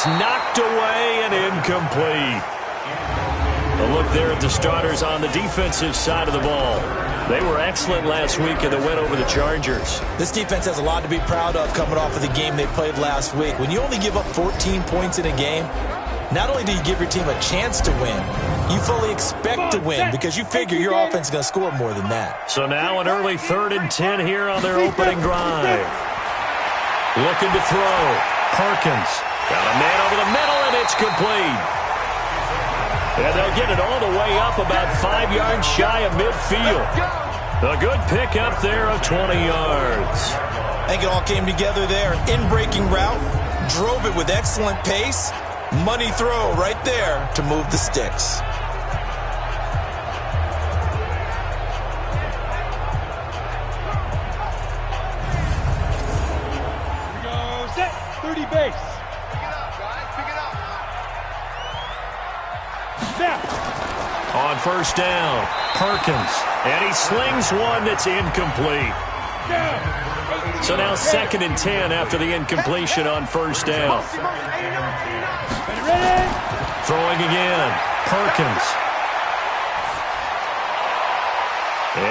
Knocked away and incomplete. A look there at the starters on the defensive side of the ball. They were excellent last week in the win over the Chargers. This defense has a lot to be proud of coming off of the game they played last week. When you only give up 14 points in a game, not only do you give your team a chance to win, you fully expect to win because you figure your offense is going to score more than that. So now an early 3rd and 10 here on their opening drive. Looking to throw. Perkins. Got a man over the middle, and it's complete. And they'll get it all the way up about 5 yards shy of midfield. A good pickup there of 20 yards. I think it all came together there. In-breaking route, drove it with excellent pace. Money throw right there to move the sticks. Here we go, set, 30 base. On first down, Perkins, and he slings one that's incomplete. So now 2nd and 10 after the incompletion on first down. Throwing again, Perkins.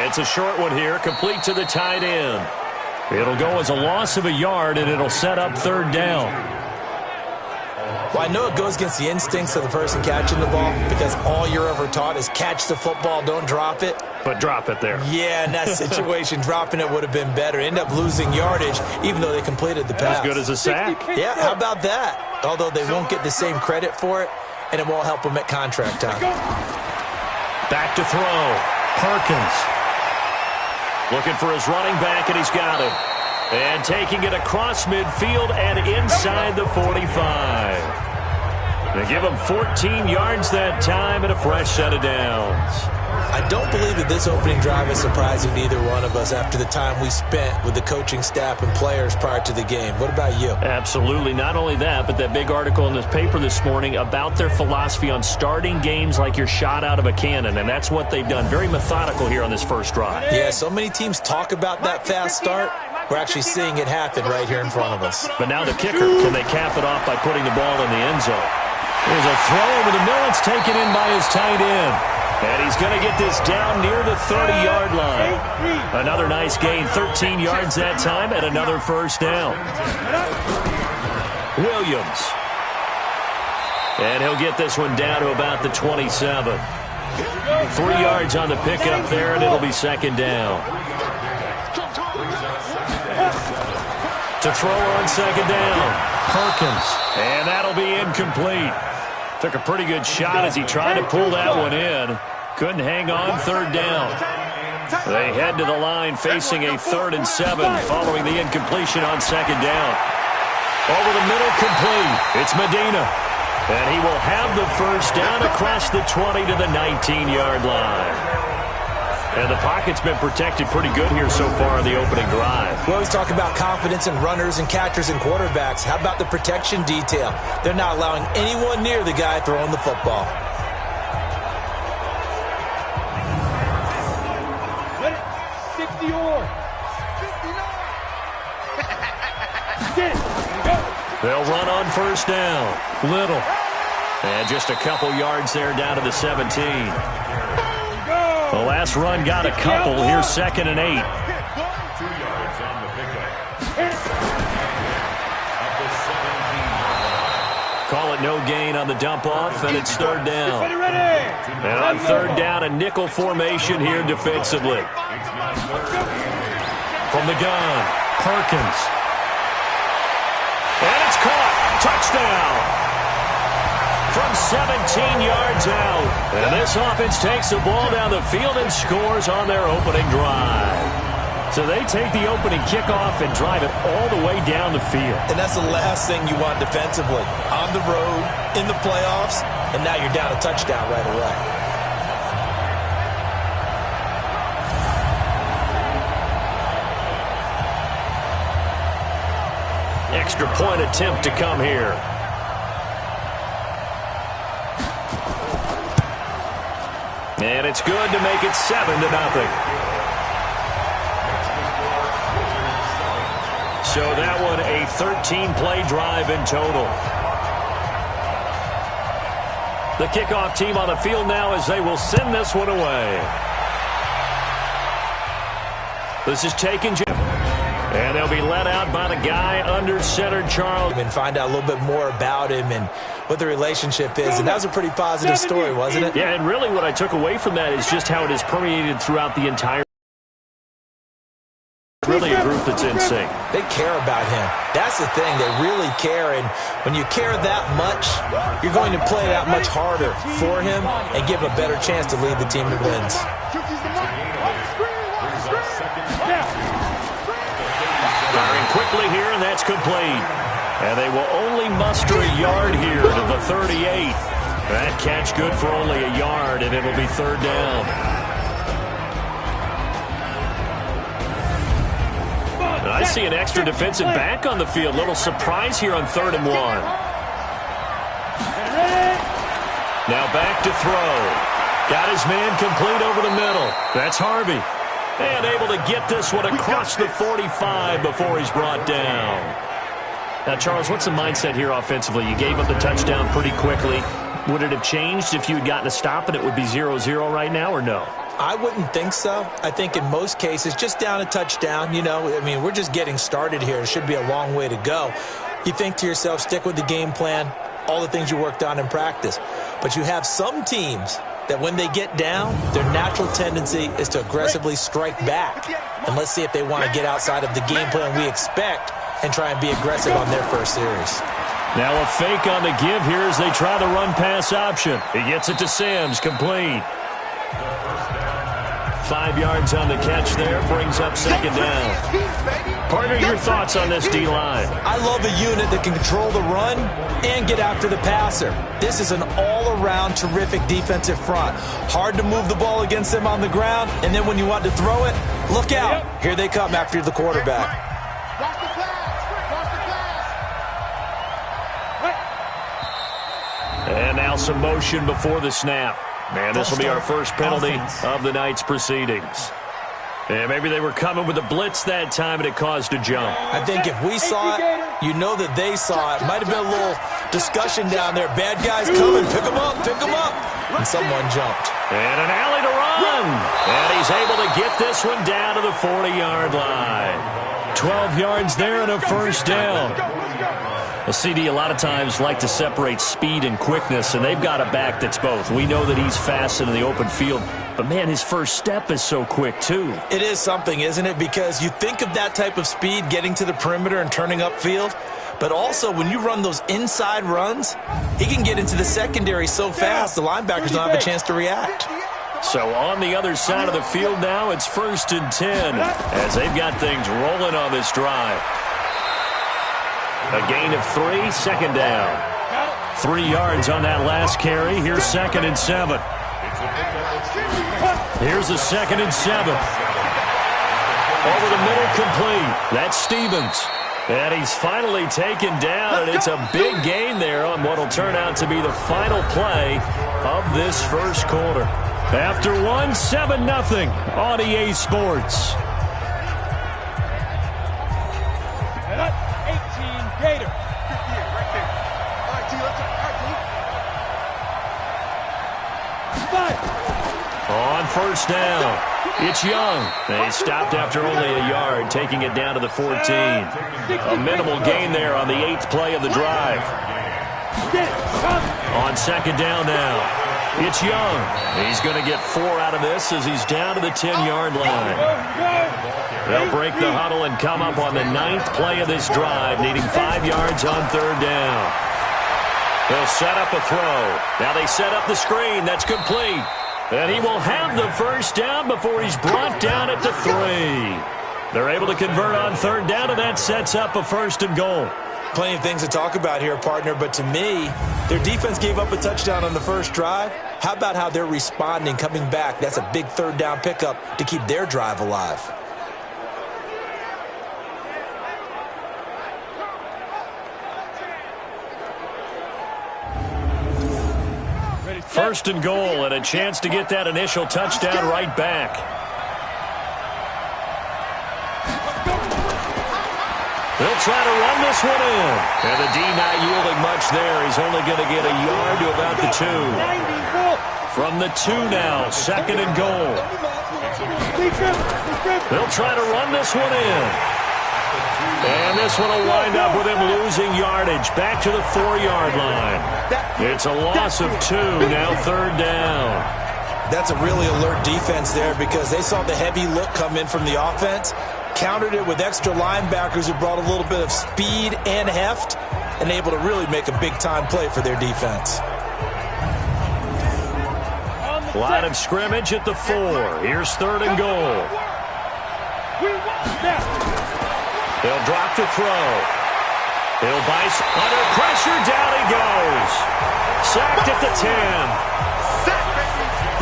It's a short one here, complete to the tight end. It'll go as a loss of a yard, and it'll set up 3rd down. Well, I know it goes against the instincts of the person catching the ball because all you're ever taught is catch the football, don't drop it. But drop it there. Yeah, in that situation, dropping it would have been better. End up losing yardage, even though they completed the pass. As good as a sack. Yeah, how about that? Although they won't get the same credit for it, and it won't help them at contract time. Back to throw. Perkins. Looking for his running back, and he's got him. And taking it across midfield and inside the 45. They give him 14 yards that time and a fresh set of downs. I don't believe that this opening drive is surprising to either one of us after the time we spent with the coaching staff and players prior to the game. What about you? Absolutely. Not only that, but that big article in this paper this morning about their philosophy on starting games like you're shot out of a cannon, and that's what they've done. Very methodical here on this first drive. Yeah, so many teams talk about that fast start. We're actually seeing it happen right here in front of us. But now the kicker, can they cap it off by putting the ball in the end zone? There's a throw over the middle. It's taken in by his tight end. And he's going to get this down near the 30-yard line. Another nice gain, 13 yards that time, and another first down. Williams. And he'll get this one down to about the 27. 3 yards on the pickup there, and it'll be 2nd down. To throw on 2nd down, Perkins. And that'll be incomplete. Took a pretty good shot as he tried to pull that one in. Couldn't hang on 3rd down. They head to the line facing a 3rd and 7 following the incompletion on 2nd down. Over the middle, complete. It's Medina. And he will have the first down across the 20 to the 19-yard line. And the pocket's been protected pretty good here so far in the opening drive. We always talk about confidence in runners and catchers and quarterbacks. How about the protection detail? They're not allowing anyone near the guy throwing the football. Let it. 60 or. 59. They'll run on first down. Little. And just a couple yards there down to the 17. The last run got a couple. Here's 2nd and 8. 2 yards on the pickup. Call it no gain on the dump off, and it's 3rd down. And on 3rd down, a nickel formation here defensively. From the gun, Perkins. And it's caught. Touchdown. From 17 yards out. And this offense takes the ball down the field and scores on their opening drive. So they take the opening kickoff and drive it all the way down the field. And that's the last thing you want defensively. On the road, in the playoffs, and now you're down a touchdown right away. Extra point attempt to come here. And it's good to make it 7-0. So that one a 13-play drive in total. The kickoff team on the field now as they will send this one away. This is taken, and they'll be let out by the guy under center, Charles. And find out a little bit more about him and what the relationship is. And that was a pretty positive story, wasn't it? Yeah, and really what I took away from that is just how it has permeated throughout the entire. Really a group that's in sync. They care about him. That's the thing. They really care. And when you care that much, you're going to play that much harder for him and give him a better chance to lead the team to wins. Firing quickly here, and that's complete. And they will only muster a yard here to the 38. That catch good for only a yard, and it'll be third down. I see an extra defensive back on the field. Little surprise here on 3rd and 1. Now back to throw. Got his man complete over the middle. That's Harvey. And able to get this one across the 45 before he's brought down. Now, Charles, what's the mindset here offensively? You gave up the touchdown pretty quickly. Would it have changed if you had gotten a stop and it would be 0-0 right now, or no? I wouldn't think so. I think in most cases, just down a touchdown, you know, I mean, we're just getting started here. It should be a long way to go. You think to yourself, stick with the game plan, all the things you worked on in practice. But you have some teams that when they get down, their natural tendency is to aggressively strike back. And let's see if they want to get outside of the game plan we expect and try and be aggressive on their first series. Now a fake on the give here as they try the run-pass option. He gets it to Sims, complete. 5 yards on the catch there, brings up second down. Partner, your thoughts on this D-line? I love a unit that can control the run and get after the passer. This is an all-around terrific defensive front. Hard to move the ball against them on the ground, and then when you want to throw it, look out. Here they come after the quarterback. And now some motion before the snap. Man, this will be our first penalty of the night's proceedings. And maybe they were coming with a blitz that time and it caused a jump. I think if we saw it, you know that they saw it. Might have been a little discussion down there. Bad guys coming. Pick them up. Pick them up. And someone jumped. And an alley to run. And he's able to get this one down to the 40-yard line. 12 yards there and a first down. A CD a lot of times like to separate speed and quickness, and they've got a back that's both. We know that he's fast in the open field, but, man, his first step is so quick, too. It is something, isn't it? Because you think of that type of speed getting to the perimeter and turning upfield, but also when you run those inside runs, he can get into the secondary so fast the linebackers don't have a chance to react. So on the other side of the field now, it's 1st and 10 as they've got things rolling on this drive. A gain of 3, second down. 3 yards on that last carry. Here's 2nd and 7. Here's a 2nd and 7. Over the middle, complete. That's Stevens. And he's finally taken down, and it's a big gain there on what will turn out to be the final play of this first quarter. After one, 7-0 on EA Sports. Gator. On first down, it's Young. They stopped after only a yard, taking it down to the 14. A minimal gain there on the 8th play of the drive. On second down now, it's Young. He's going to get 4 out of this as he's down to the 10-yard line. They'll break the huddle and come up on the 9th play of this drive, needing 5 yards on third down. They'll set up a throw. Now they set up the screen. That's complete. And he will have the first down before he's brought down at the 3. They're able to convert on third down, and that sets up a 1st and goal. Plenty of things to talk about here, partner, but to me, their defense gave up a touchdown on the first drive. How about how they're responding, coming back? That's a big third down pickup to keep their drive alive. First and goal, and a chance to get that initial touchdown right back. They'll try to run this one in. And the D not yielding much there. He's only going to get a yard to about the 2. From the 2 now, 2nd and goal. They'll try to run this one in. And this one will wind up with him losing yardage. Back to the 4-yard line. It's a loss of 2, now 3rd down. That's a really alert defense there because they saw the heavy look come in from the offense, countered it with extra linebackers who brought a little bit of speed and heft, and able to really make a big-time play for their defense. Line of scrimmage at the 4. Here's 3rd and goal. They'll drop to throw. He'll bice under pressure. Down he goes. Sacked at the 10.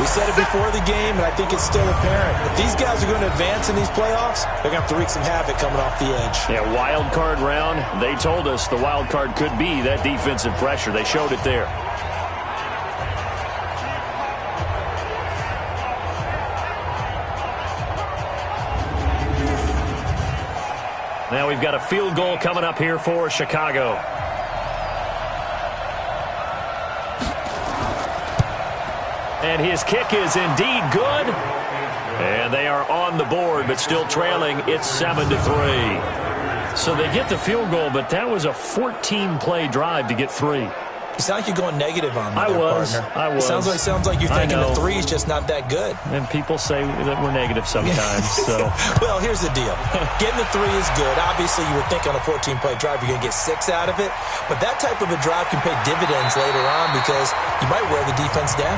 We said it before the game, and I think it's still apparent. If these guys are going to advance in these playoffs, they're going to have to wreak some havoc coming off the edge. Yeah, wild card round. They told us the wild card could be that defensive pressure. They showed it there. Now we've got a field goal coming up here for Chicago. And his kick is indeed good. And they are on the board, but still trailing. It's 7-3. So they get the field goal, but that was a 14-play drive to get 3. You sound like you're going negative on me, partner. I was. It sounds like you're thinking the 3 is just not that good. And people say that we're negative sometimes. So, well, here's the deal. Getting the 3 is good. Obviously, you would think on a 14-play drive you're going to get 6 out of it. But that type of a drive can pay dividends later on because you might wear the defense down.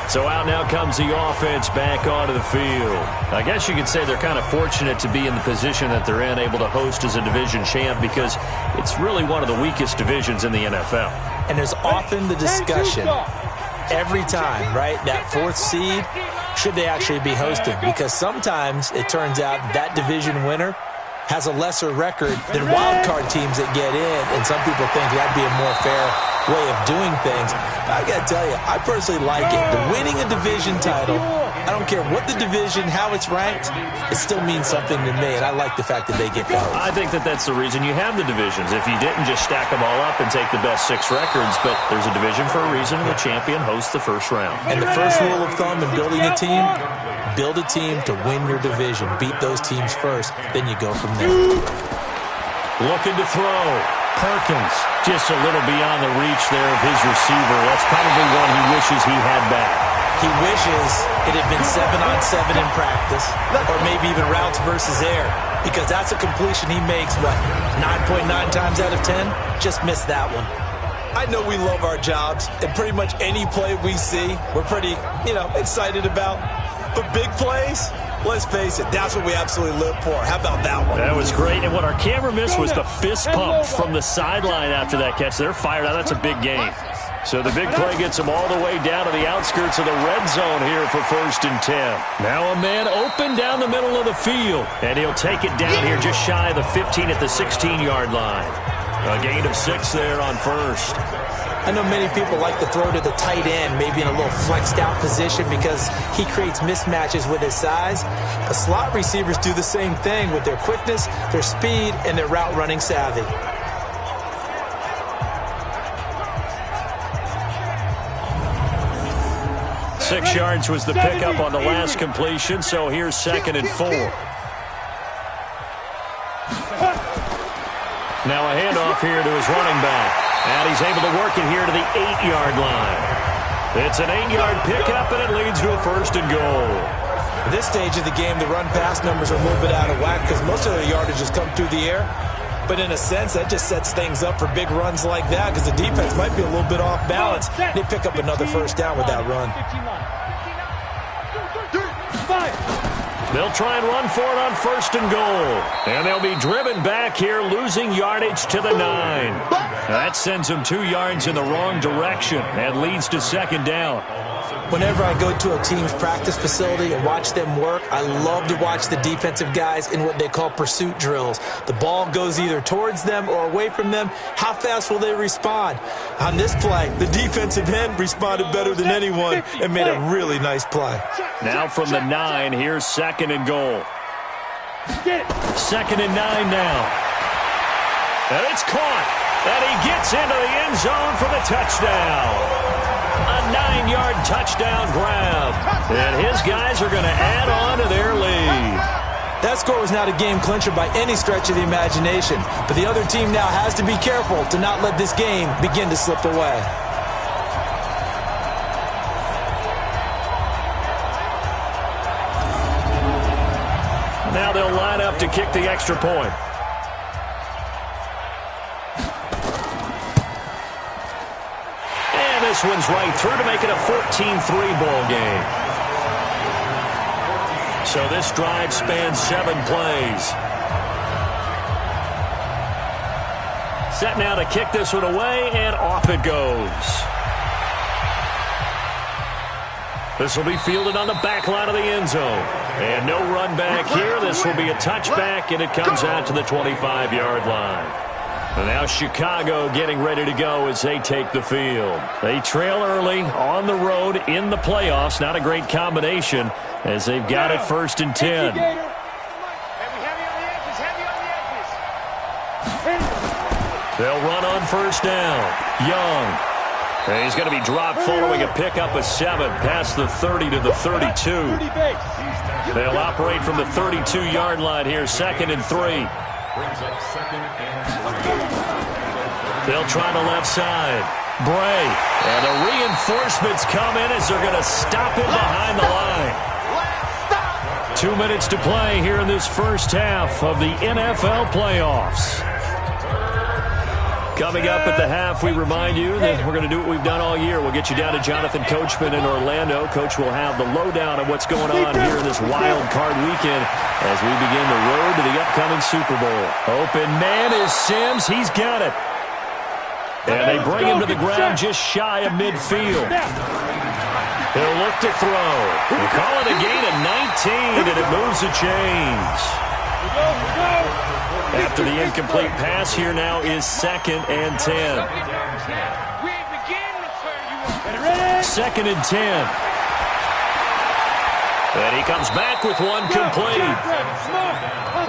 So out now comes the offense back onto the field. I guess you could say they're kind of fortunate to be in the position that they're in, able to host as a division champ, because it's really one of the weakest divisions in the NFL. And there's often the discussion every time, right, that 4th seed, should they actually be hosting? Because sometimes it turns out that division winner has a lesser record than wild card teams that get in, and some people think that'd be a more fair way of doing things. But I got to tell you, I personally like it. The winning a division title, I don't care what the division, how it's ranked, it still means something to me, and I like the fact that they get that. I think that that's the reason you have the divisions. If you didn't just stack them all up and take the best 6 records, but there's a division for a reason, and the champion hosts the first round. And the first rule of thumb in building a team, build a team to win your division. Beat those teams first, then you go from there. Looking to throw. Perkins just a little beyond the reach there of his receiver. That's probably one he wishes he had back. He wishes it had been 7-on-7 in practice, or maybe even routes versus air, because that's a completion he makes, what, 9.9 times out of 10? Just missed that one. I know we love our jobs, and pretty much any play we see, we're pretty, excited about. But big plays, let's face it, that's what we absolutely live for. How about that one? That was great. And what our camera missed was the fist pump from the sideline after that catch. They're fired out. That's a big game. So the big play gets them all the way down to the outskirts of the red zone here for 1st and 10. Now a man open down the middle of the field. And he'll take it down here just shy of the 15 at the 16-yard line. A gain of 6 there on 1st. I know many people like to throw to the tight end, maybe in a little flexed out position because he creates mismatches with his size. But slot receivers do the same thing with their quickness, their speed, and their route running savvy. Six yards was the pickup on the last completion, so here's 2nd and 4. Now a handoff here to his running back. And he's able to work it here to the 8-yard line. It's an 8-yard pickup, and it leads to a 1st and goal. At this stage of the game, the run-pass numbers are a little bit out of whack because most of the yardage has come through the air. But in a sense, that just sets things up for big runs like that because the defense might be a little bit off balance. They pick up another 1st down with that run. They'll try and run for it on 1st and goal. And they'll be driven back here, losing yardage to the 9. That sends them 2 yards in the wrong direction and leads to 2nd down. Whenever I go to a team's practice facility and watch them work, I love to watch the defensive guys in what they call pursuit drills. The ball goes either towards them or away from them. How fast will they respond? On this play, the defensive end responded better than anyone and made a really nice play. Now from the 9, here's 2nd and goal. 2nd and 9 now. And it's caught. And he gets into the end zone for the touchdown. A 9-yard touchdown grab. And his guys are going to add on to their lead. That score was not a game clincher by any stretch of the imagination. But the other team now has to be careful to not let this game begin to slip away. Now they'll line up to kick the extra point. And this one's right through to make it a 14-3 ball game. So this drive spans 7 plays. Set now to kick this one away, and off it goes. This will be fielded on the back line of the end zone. And no run back here. This will be a touchback, and it comes out to the 25-yard line. And now Chicago getting ready to go as they take the field. They trail early on the road in the playoffs. Not a great combination as they've got it 1st and 10. They'll run on 1st down. Young. And he's going to be dropped following a pickup of 7 past the 30 to the 32. They'll operate from the 32-yard line here, 2nd and 3. They'll try the left side. Bray. And the reinforcements come in as they're going to stop him behind the line. 2 minutes to play here in this first half of the NFL playoffs. Coming up at the half, we remind you that we're going to do what we've done all year. We'll get you down to Jonathan Coachman in Orlando. Coach will have the lowdown of what's going on here in this wild card weekend as we begin the road to the upcoming Super Bowl. Open man is Sims. He's got it. And they bring him to the ground just shy of midfield. He'll look to throw. We call it a gain of 19, and it moves the chains. After the incomplete pass, here now is 2nd and 10. 2nd and 10. And he comes back with one complete.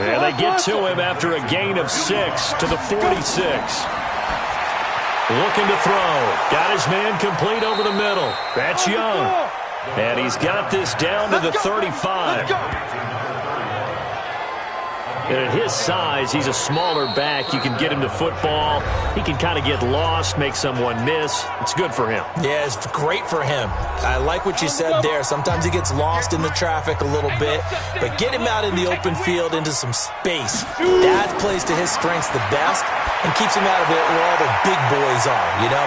And they get to him after a gain of 6 to the 46. Looking to throw. Got his man complete over the middle. That's Young. And he's got this down to the 35. And at his size, he's a smaller back. You can get him to football. He can kind of get lost, make someone miss. It's good for him. Yeah, it's great for him. I like what you said there. Sometimes he gets lost in the traffic a little bit. But get him out in the open field into some space. That plays to his strengths the best and keeps him out of it where all the big boys are, you know.